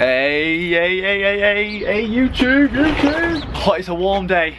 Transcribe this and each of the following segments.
Hey, YouTube! Oh, it's a warm day,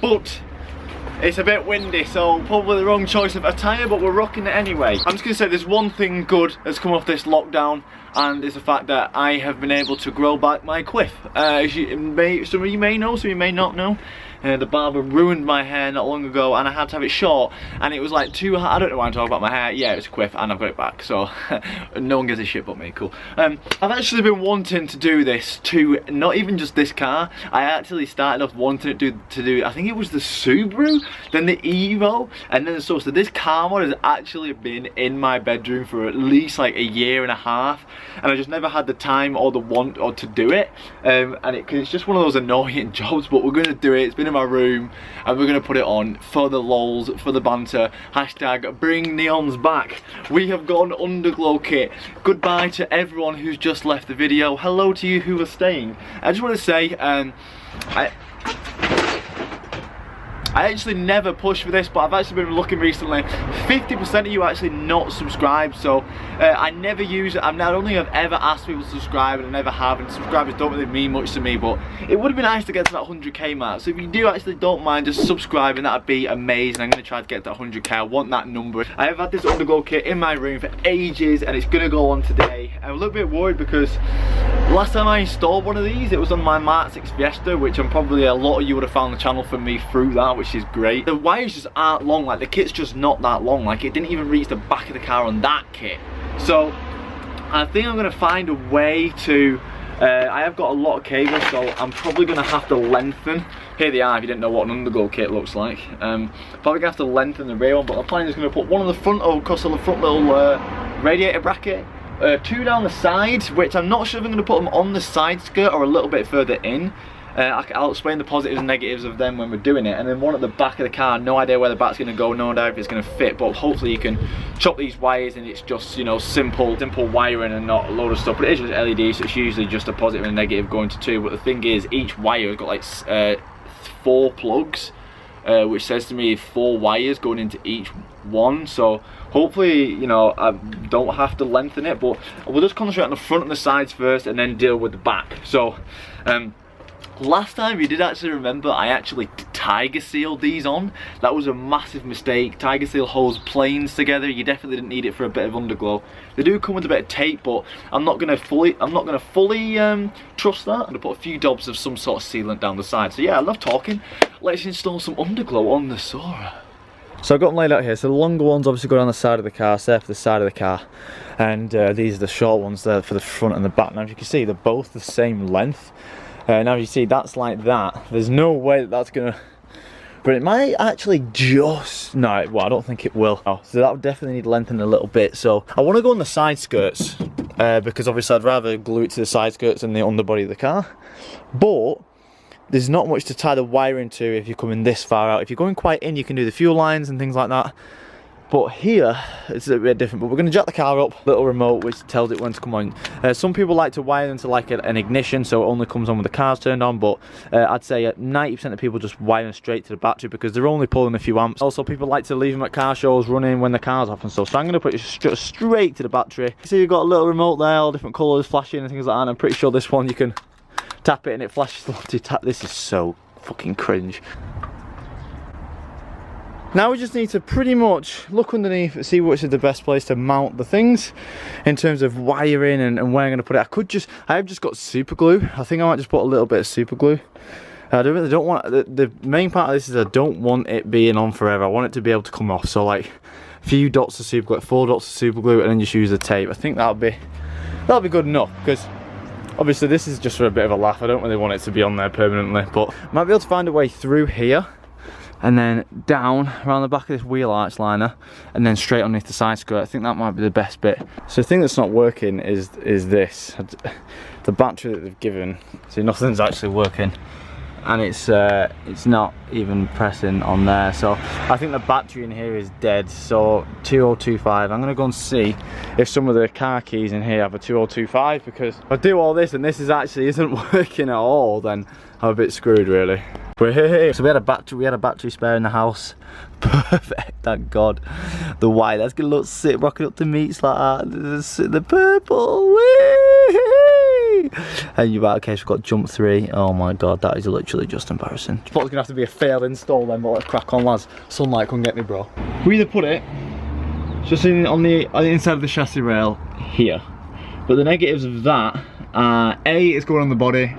but it's a bit windy, so probably the wrong choice of attire, but we're rocking it anyway. I'm just gonna say there's one thing good that's come off this lockdown, and it's the fact that I have been able to grow back my quiff. As some of you may know, some of you may not know. The barber ruined my hair not long ago, and I had to have it short, and it was like too hard. I don't know why I'm talking about my hair. Yeah, it's a quiff, and I've got it back, so no one gives a shit but me. Cool. I've actually been wanting to do this to not even just this car. I actually started off wanting to do I think it was the Subaru, then the Evo, and then the Soarer. So this car mod has actually been in my bedroom for at least like a year and a half, and I just never had the time or the want or to do it. And it's just one of those annoying jobs, but we're gonna do it. It's been in my room, and we're gonna put it on for the lols, for the banter. Hashtag bring neons back. We have got an underglow kit. Goodbye to everyone who's just left the video. Hello to you who are staying. I just want to say, I actually never push for this, but I've actually been looking recently. 50% of you actually not subscribed, so I never use it. I don't think I've ever asked people to subscribe, and I never have, and subscribers don't really mean much to me, but it would have been nice to get to that 100k mark. So if you do actually don't mind just subscribing, that'd be amazing. I'm going to try to get to 100k. I want that number. I have had this underglow kit in my room for ages, and it's going to go on today. I'm a little bit worried because last time I installed one of these, it was on my MK6 Fiesta, which I'm probably a lot of you would have found the channel from me through that, which is great. The wires just aren't long, like the kit's just not that long, like it didn't even reach the back of the car on that kit. So I think I'm gonna find a way to, I have got a lot of cables, so I'm probably gonna have to lengthen. Here they are, if you didn't know what an underglow kit looks like. Probably gonna have to lengthen the rear one, but my plan is gonna put one on the front, across the front little radiator bracket, two down the sides, which I'm not sure if I'm going to put them on the side skirt or a little bit further in. I'll explain the positives and negatives of them when we're doing it. And then one at the back of the car, no idea where the back's going to go, no idea if it's going to fit, but hopefully you can chop these wires and it's just, you know, simple wiring and not a load of stuff. But it is just LED, so it's usually just a positive and a negative going to two. But the thing is, each wire has got like 4 plugs, which says to me 4 wires going into each one. So hopefully, you know, I don't have to lengthen it, but we'll just concentrate on the front and the sides first and then deal with the back. So last time, you did actually remember, I actually tiger sealed these on. That was a massive mistake. Tiger seal holds planes together. You definitely didn't need it for a bit of underglow. They do come with a bit of tape, but I'm not gonna fully trust that. I'm gonna put a few dobs of some sort of sealant down the side. So yeah, I love talking. Let's install some underglow on the Soarer. So I've got them laid out here. So the longer ones obviously go down the side of the car, so they're for the side of the car, and these are the short ones there for the front and the back. Now as you can see, they're both the same length. Now as you see, that's like that. There's no way that that's gonna, but it might actually just, no, well, I don't think it will. So that would definitely need lengthening a little bit. So I want to go on the side skirts, because obviously I'd rather glue it to the side skirts than the underbody of the car. But there's not much to tie the wire into if you're coming this far out. If you're going quite in, you can do the fuel lines and things like that. But here, it's a bit different. But we're going to jack the car up, little remote which tells it when to come on. Some people like to wire them to like an ignition, so it only comes on when the car's turned on. But I'd say 90% of people just wire them straight to the battery because they're only pulling a few amps. Also, people like to leave them at car shows running when the car's off and stuff. So I'm going to put it straight to the battery. So you've got a little remote there, all different colours flashing and things like that. And I'm pretty sure this one you can tap it and it flashes the lottery tap. This is so fucking cringe. Now we just need to pretty much look underneath and see which is the best place to mount the things in terms of wiring and where I'm going to put it. I have just got super glue. I think I might just put a little bit of super glue. I really don't want, the main part of this is I don't want it being on forever. I want it to be able to come off. So like a few dots of super glue, 4 dots of super glue, and then just use the tape. I think that'll be good enough, because obviously this is just for a bit of a laugh. I don't really want it to be on there permanently, but I might be able to find a way through here and then down around the back of this wheel arch liner and then straight underneath the side skirt. I think that might be the best bit. So the thing that's not working is this. The battery that they've given, see, nothing's actually working, and it's not even pressing on there. So I think the battery in here is dead. So 2025, I'm gonna go and see if some of the car keys in here have a 2025, because if I do all this and this isn't working at all, then I'm a bit screwed really. We're here. So we had a battery spare in the house. Perfect, thank God. The white, that's gonna look sick, rocking up to meets like that. The purple, whee! And you're right, okay, so we've got jump 3. Oh my god, that is literally just embarrassing. I thought it was gonna have to be a failed install then, but let's crack on, lads. Sunlight couldn't get me, bro. We either put it just on the inside of the chassis rail here, but the negatives of that are A, it's going on the body,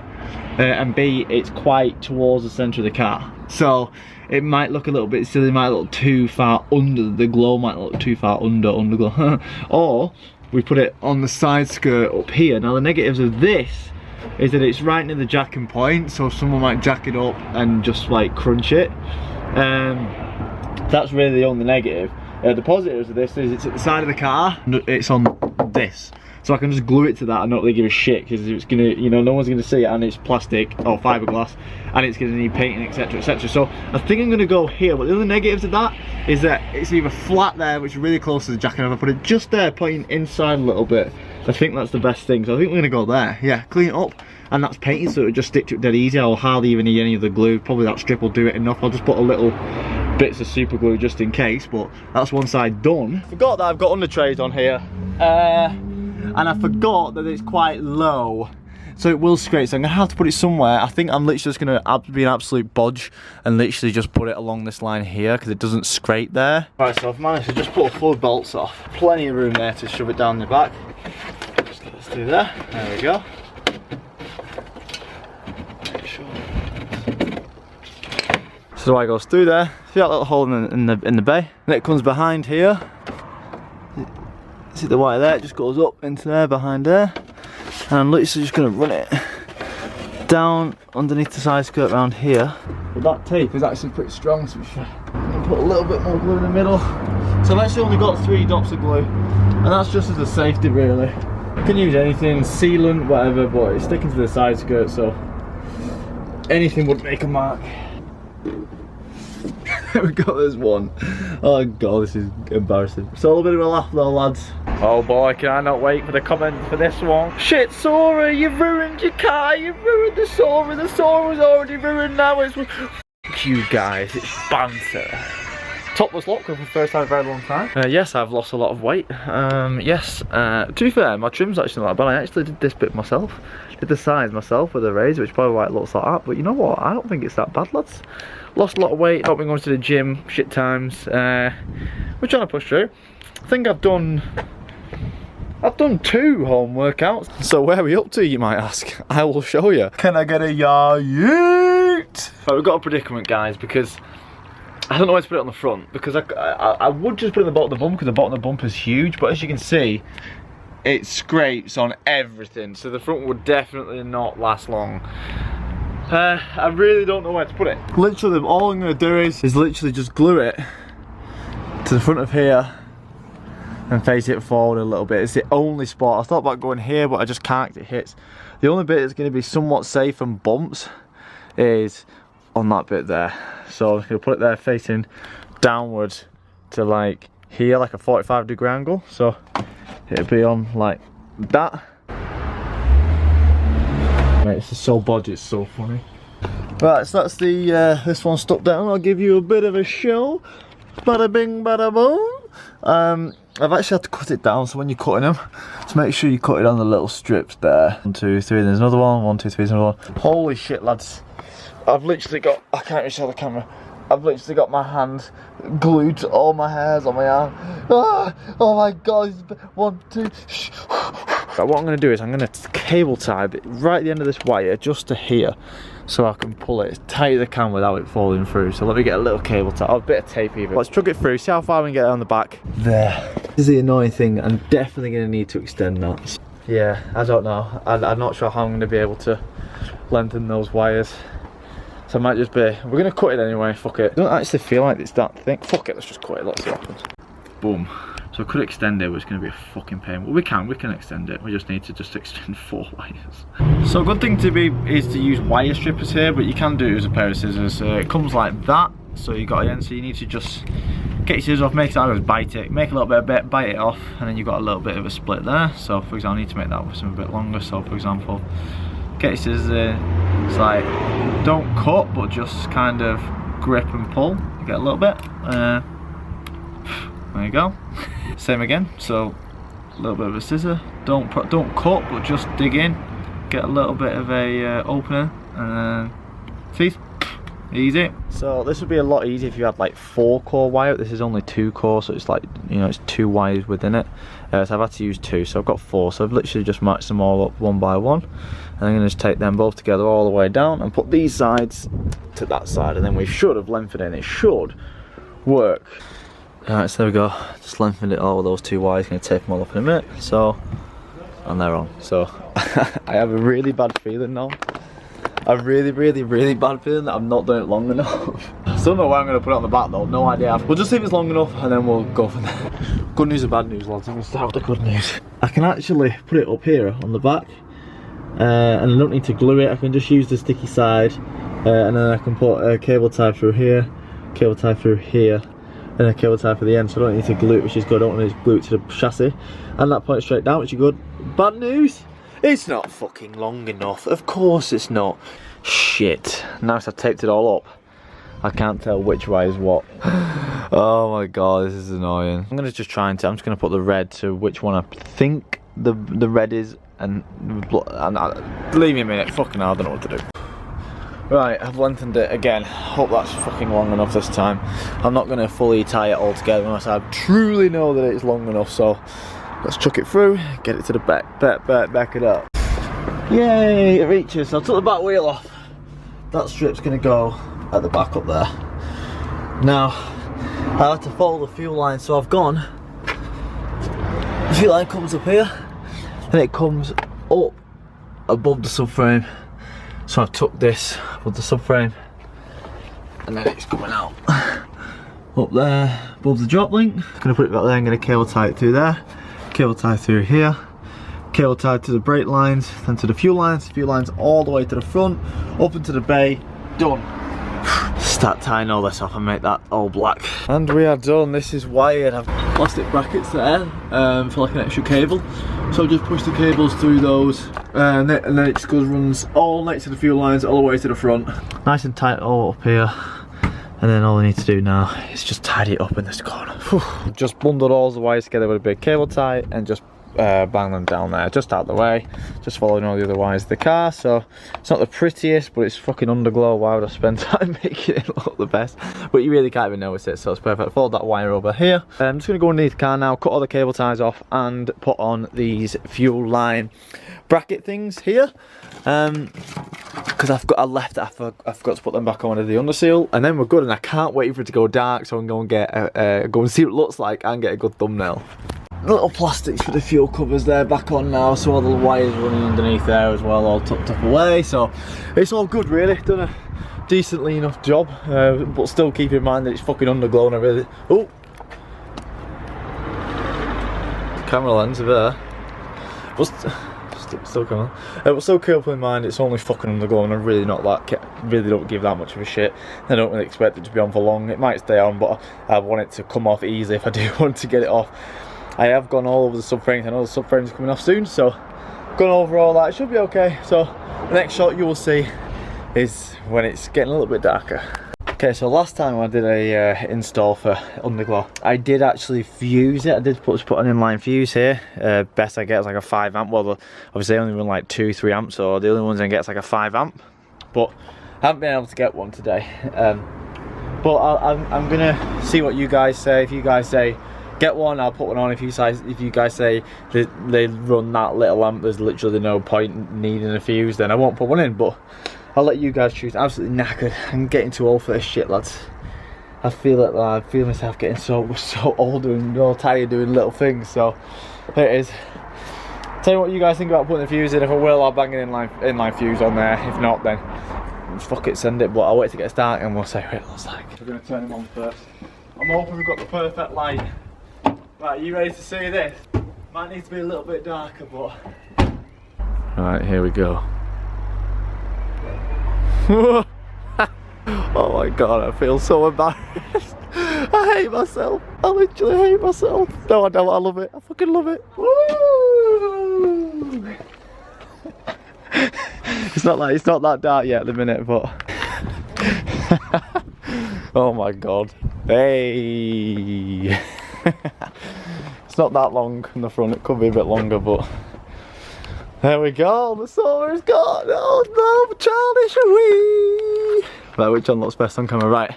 and B, it's quite towards the centre of the car. So it might look a little bit silly, might look too far under, the glow might look too far underglow. Or we put it on the side skirt up here. Now the negatives of this is that it's right near the jacking point, so someone might jack it up and just like crunch it. That's really the only negative. The positives of this is it's at the side of the car and it's on this, so I can just glue it to that and not really give a shit, because it's gonna, you know, no one's gonna see it, and it's plastic or fiberglass, and it's gonna need painting, etc, etc. So I think I'm gonna go here, but the other negatives of that is that it's either flat there, which is really close to the jacket, and if I put it just there, pointing inside a little bit, I think that's the best thing. So I think we're gonna go there. Yeah, clean it up, and that's painted, so it'll just stick to it dead easy. I'll hardly even need any of the glue. Probably that strip will do it enough. I'll just put a little bits of super glue just in case, but that's one side done. Forgot that I've got under trays on here, and I forgot that it's quite low, so it will scrape, so I'm gonna have to put it somewhere. I think I'm literally just gonna be an absolute bodge and literally just put it along this line here, because it doesn't scrape there. Right, so I've managed to just pull a full of bolts off. Plenty of room there to shove it down the back. Just get this through there. There we go. So the wire goes through there. See that little hole in the bay? And it comes behind here. See the wire there? It just goes up into there, behind there. And I'm literally just going to run it down underneath the side skirt around here. But that tape is actually pretty strong, so I'm going to put a little bit more glue in the middle. So I've actually only got 3 dots of glue, and that's just as a safety really. You can use anything, sealant, whatever, but it's sticking to the side skirt, so anything would make a mark. There we go, there's one. Oh god, this is embarrassing. It's all a bit of a laugh though, lads. Oh boy, can I not wait for the comments for this one. Shit, Soarer, you've ruined your car, you've ruined the Soarer was already ruined now. It's Fuck you guys, it's banter. Topless Lockwood for the first time in a very long time. Yes, I've lost a lot of weight. Yes, to be fair, my trim's actually not that bad. I actually did this bit myself. Did the sides myself with a razor, which is probably why it looks like that. But you know what? I don't think it's that bad, lads. Lost a lot of weight, not been going to the gym, shit times. We're trying to push through. I think I've done 2 home workouts. So where are we up to, you might ask? I will show you. Can I get a yeet? Right, we've got a predicament, guys, because I don't know where to put it on the front, because I would just put it in the bottom of the bumper, because the bottom of the bumper is huge, but as you can see, it scrapes on everything, so the front would definitely not last long. I really don't know where to put it. Literally, all I'm going to do is literally just glue it to the front of here and face it forward a little bit. It's the only spot. I thought about going here, but I just can't, it hits. The only bit that's going to be somewhat safe from bumps is on that bit there. So I'm just going to put it there facing downwards to like here, like a 45-degree angle. So it'll be on like that. Mate, this is so bodgy, it's so funny. Right, so that's the this one stuck down. I'll give you a bit of a show. Bada bing, bada boom. I've actually had to cut it down, so when you're cutting them, just make sure you cut it on the little strips there. 1, 2, 3, there's another one. 1, 2, 3, there's another one. Holy shit, lads. I've literally got, I can't even show the camera, I've literally got my hand glued to all my hairs on my arm. Ah, oh my god, 1, 2, shh. Right, what I'm going to do is I'm going to cable tie it right at the end of this wire, just to here, so I can pull it tight as I can without it falling through. So let me get a little cable tie, or a bit of tape even. Let's chuck it through, see how far we can get it on the back. There. This is the annoying thing, I'm definitely going to need to extend that. Yeah, I don't know. I'm not sure how I'm going to be able to lengthen those wires. So I might just be, we're going to cut it anyway, fuck it. I don't actually feel like it's that thick. Fuck it, let's just cut it, let's see what happens. Boom. So I could extend it, but it's going to be a fucking pain. Well, we can extend it. We just need to just extend 4 wires. So a good thing to be is to use wire strippers here, but you can do it with a pair of scissors. It comes like that. So you got it in, so you need to just get your scissors off, make it out, bite it, make a little bit of bit, bite it off, and then you've got a little bit of a split there. So for example, I need to make that with something a bit longer. So for example, get your scissors in. It's like, don't cut, but just kind of grip and pull. You get a little bit. There you go. Same again. So a little bit of a scissor. Don't cut, but just dig in get a little bit of a opener, and see, easy. So this would be a lot easier if you had like 4-core wire. This is only 2-core, so it's like, you know, it's 2 wires within it. So I've had to use 2, so I've got 4. So I've literally just matched them all up one by one. And I'm going to just take them both together all the way down and put these sides to that side, and then we should have lengthened it, and it should work. Alright, so there we go. Just lengthened it all with those 2 wires. Going to tape them all up in a minute. So, and they're on. So I have a really bad feeling now. A really bad feeling that I'm not doing it long enough. I still don't know where I'm going to put it on the back though, no idea. We'll just see if it's long enough and then we'll go from there. Good news or bad news, lads? I'm going to start with the good news. I can actually put it up here on the back, and I don't need to glue it. I can just use the sticky side, and then I can put a cable tie through here, cable tie through here, and a cable tie for the end, so I don't need to glue it, which is good. I don't need to glue it to the chassis, and that points straight down, which is good. Bad news? It's not fucking long enough. Of course it's not. Shit. Now I've taped it all up, I can't tell which way is what. Oh my god, this is annoying. I'm gonna just try and I'm just gonna put the red to which one I think the red is, and leave me a minute. Fucking hell, I don't know what to do. Right, I've lengthened it again. Hope that's fucking long enough this time. I'm not gonna fully tie it all together unless I truly know that it's long enough. So let's chuck it through, get it to the back it up. Yay, it reaches. So I took the back wheel off. That strip's gonna go at the back up there. Now, I had to follow the fuel line, so I've gone. The fuel line comes up here, and it comes up above the subframe. So I've tucked this above the subframe, and then it's coming out up there above the drop link. I'm gonna put it back there. I'm gonna cable tie it through there, cable tie through here, cable tied to the brake lines, then to the fuel lines all the way to the front, up into the bay, done. Start tying all this off and make that all black. And we are done. This is wired. I've plastic brackets there for like an extra cable. So just push the cables through those, and then it just runs all next to the fuel lines all the way to the front. Nice and tight all up here. And then all I need to do now is just tidy it up in this corner. Whew. Just bundled all the wires together with a big cable tie and just bang them down there, just out the way, just following all the other wires of the car. So it's not the prettiest, but it's fucking underglow. Why would I spend time making it look the best? But you really can't even notice it, so it's perfect. Fold that wire over here. I'm just going to go underneath the car now, cut all the cable ties off, and put on these fuel line bracket things here, because I forgot to put them back on the underseal, and then we're good. And I can't wait for it to go dark so I can go and get go and see what it looks like and get a good thumbnail. Little plastics for the fuel covers there back on now, so all the wires running underneath there as well, all tucked up away. So it's all good really. Done a decently enough job, but still keep in mind that it's fucking underglow and everything. Oh, camera lens over there. Still coming. But still keep in mind it's only fucking underglow, and I really don't give that much of a shit. I don't really expect it to be on for long. It might stay on, but I want it to come off easily if I do want to get it off. I have gone all over the subframes. I know the subframes are coming off soon, so gone over all that. It should be okay. So the next shot you will see is when it's getting a little bit darker. Okay, so last time I did a install for underglow, I did actually fuse it. I did put an inline fuse here. Best I get is like a 5 amp. Well, obviously I only run like 2-3 amps, so the only ones I get is like a 5 amp. But I haven't been able to get one today. But I'm gonna see what you guys say. If you guys say get one, I'll put one on. If you guys say they run that little amp, there's literally no point needing a fuse, then I won't put one in. But I'll let you guys choose. Absolutely knackered. I'm getting too old for this shit, lads. I feel it. I feel myself getting so old and all tired doing little things. So there it is. Tell me what you guys think about putting the fuse in. If I will, I'll bang an inline fuse on there. If not, then fuck it, send it. But I'll wait to get started and we'll see what it looks like. We're gonna turn him on first. I'm hoping we've got the perfect light. Right, you ready to see this? Might need to be a little bit darker, but... Right, here we go. Oh my god, I feel so embarrassed. I hate myself. I literally hate myself. No, I don't. I love it. I fucking love it. Woo! It's not that dark yet at the minute, but... Oh my god. Hey! It's not that long in the front, it could be a bit longer, but There we go, the Soarer's got, oh no, childish wee. Right, which one looks best on camera? Right.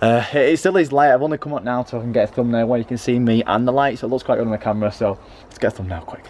It still is light. I've only come up now so I can get a thumbnail where you can see me and the light, so it looks quite good on the camera, so let's get a thumbnail quick.